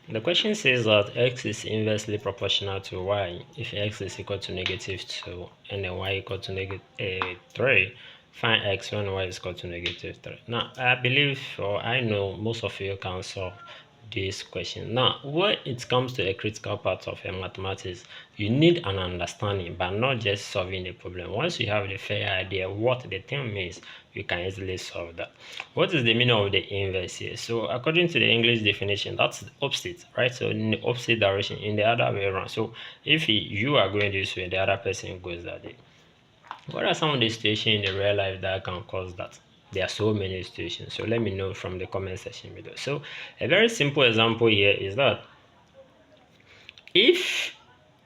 The question says that x is inversely proportional to y if x is equal to -2 and then y equal to -3. Find x when y is equal to -3. Now, I believe or I know most of you can solve this question. Now, when it comes to a critical part of mathematics, you need an understanding, but not just solving the problem. Once you have the fair idea what the thing means, you can easily solve that. What is the meaning of the inverse here? So, according to the English definition, that's the opposite, right? So, in the opposite direction, in the other way around. So, if you are going this way, the other person goes that way. What are some of the situations in the real life that can cause that? There are so many situations. So let me know from the comment section below. So a very simple example here is that if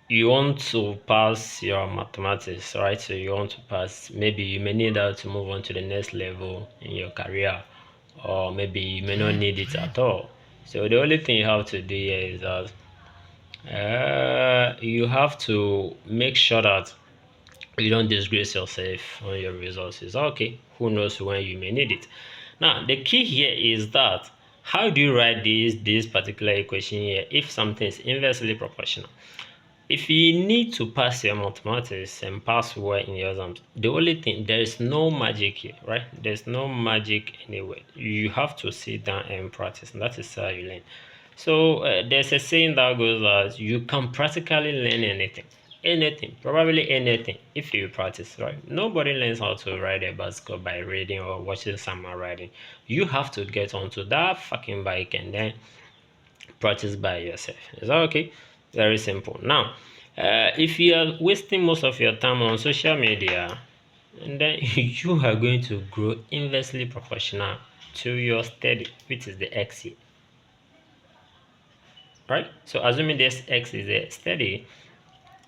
you want to pass your mathematics, right? So you want to pass, maybe you may need that to move on to the next level in your career, or maybe you may not need it at all. So the only thing you have to do here is that you have to make sure that you don't disgrace yourself on your resources. Okay, who knows when you may need it. Now, the key here is that how do you write this particular equation here if something is inversely proportional? If you need to pass your mathematics and pass well in your exams, the only thing, there is no magic here, right? There's no magic anywhere. You have to sit down and practice, and that is how you learn. So there's a saying that goes as you can practically learn anything, probably anything, if you practice, right? Nobody learns how to ride a bicycle by reading or watching someone riding. You have to get onto that fucking bike and then practice by yourself. Is that okay? Very simple. Now, if you are wasting most of your time on social media, and then you are going to grow inversely proportional to your study, which is the x here, right? So assuming this x is a steady,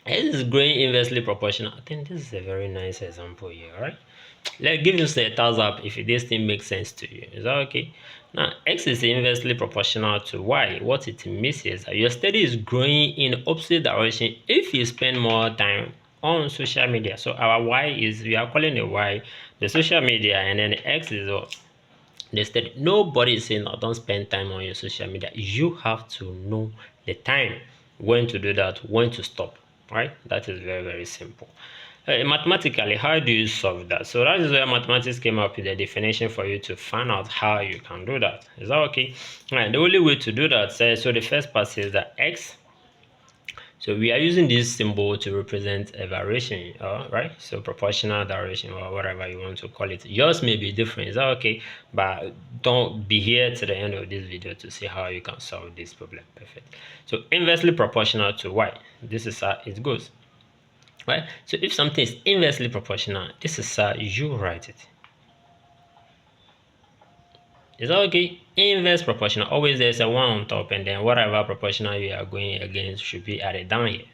x is growing inversely proportional. I think this is a very nice example here, right? Let's give you a thumbs up if this thing makes sense to you. Is that okay? Now, x is inversely proportional to y. What it means is that your study is growing in opposite direction if you spend more time on social media. So our y is, we are calling the y the social media, and then the x is what? The study. Nobody is saying, no, don't spend time on your social media. You have to know the time, when to do that, when to stop, right? That is very, very simple. Mathematically, how do you solve that? So that is where mathematics came up with a definition for you to find out how you can do that. Is that okay? Right. The only way to do that, so the first part is that x. So we are using this symbol to represent a variation, right? So proportional direction or whatever you want to call it. Yours may be different, is that okay? But don't be here to the end of this video to see how you can solve this problem. Perfect. So inversely proportional to y. This is how it goes, right? So if something is inversely proportional, this is how you write it. Is that okay? Inverse proportional. Always there's a 1 on top, and then whatever proportional you are going against should be added down here.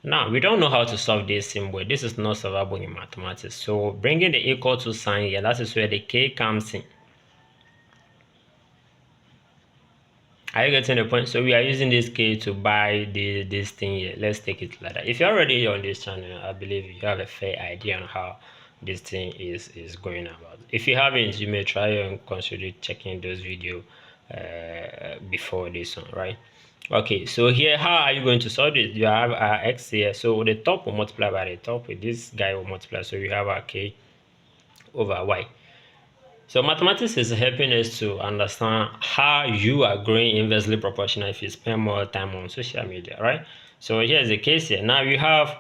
Now, we don't know how to solve this symbol. This is not solvable in mathematics. So bringing the equal to sign here, that is where the k comes in. Are you getting the point? So we are using this k to buy this thing here. Let's take it like that. If you're already on this channel, I believe you have a fair idea on how this thing is going about. If you haven't, you may try and consider checking those videos before this one, right? Okay, so here, how are you going to solve this? You have our x here, so the top will multiply by the top, this guy will multiply, so you have our k over y. So mathematics is helping us to understand how you are growing inversely proportional if you spend more time on social media, right? So here's the case here. Now you have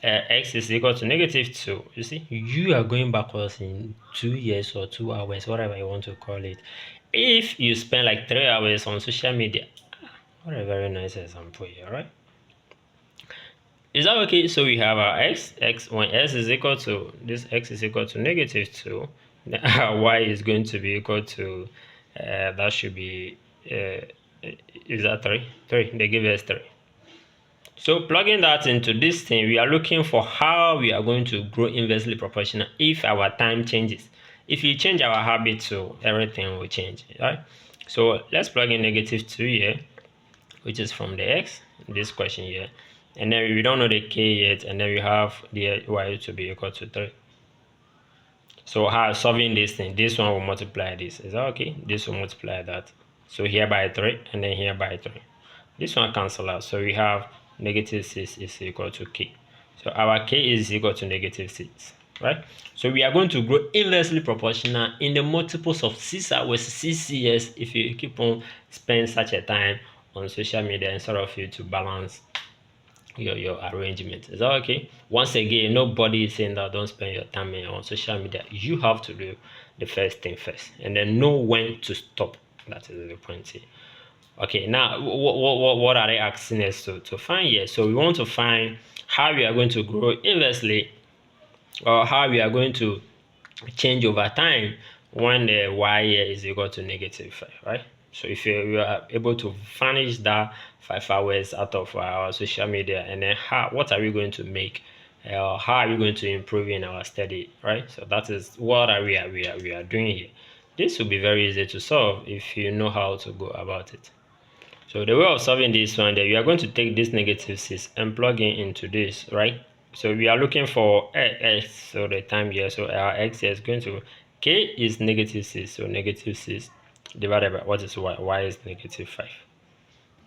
x is equal to -2. You see, you are going backwards in 2 years or 2 hours, whatever you want to call it. If you spend like 3 hours on social media, what a very nice example here, right? Is that okay? So we have our x, when s is equal to, this x is equal to -2, then our y is going to be equal to, that should be, is that 3? 3, they give us 3. So plugging that into this thing, we are looking for how we are going to grow inversely proportional if our time changes. If you change our habit, so everything will change, right? So let's plug in -2 here, which is from the x, this question here. And then we don't know the k yet, and then we have the y to be equal to 3. So how solving this thing? This one will multiply this. Is that okay? This will multiply that. So here by 3 and then here by 3. This one cancel out. So we have negative 6 is equal to k. So our k is equal to negative 6, right? So we are going to grow inversely proportional in the multiples of 6 hours, 6 years if you keep on spending such a time on social media instead of you to balance your arrangement. Is that okay? Once again, nobody is saying that don't spend your time on social media. You have to do the first thing first and then know when to stop. That is the point here. Okay, now what are they asking us to find here? So we want to find how we are going to grow inversely, or how we are going to change over time when the y here is equal to negative 5, right? So if you are able to vanish that 5 hours out of our social media, and then what are we going to make? How are we going to improve in our study, right? So that is what we are doing here. This will be very easy to solve if you know how to go about it. So the way of solving this one, that we are going to take this negative 6 and plug in into this, right? So we are looking for x, so the time here, so our x is going to, k is negative 6, so negative 6 divided by what is y is negative 5.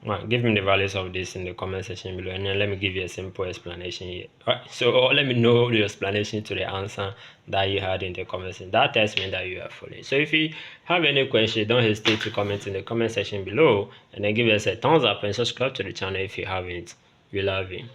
Right, give me the values of this in the comment section below, and then let me give you a simple explanation here. All right, so let me know the explanation to the answer that you had in the comment section. That tells me that you are following. So if you have any question, don't hesitate to comment in the comment section below, and then give us a thumbs up and subscribe to the channel if you haven't. We love you.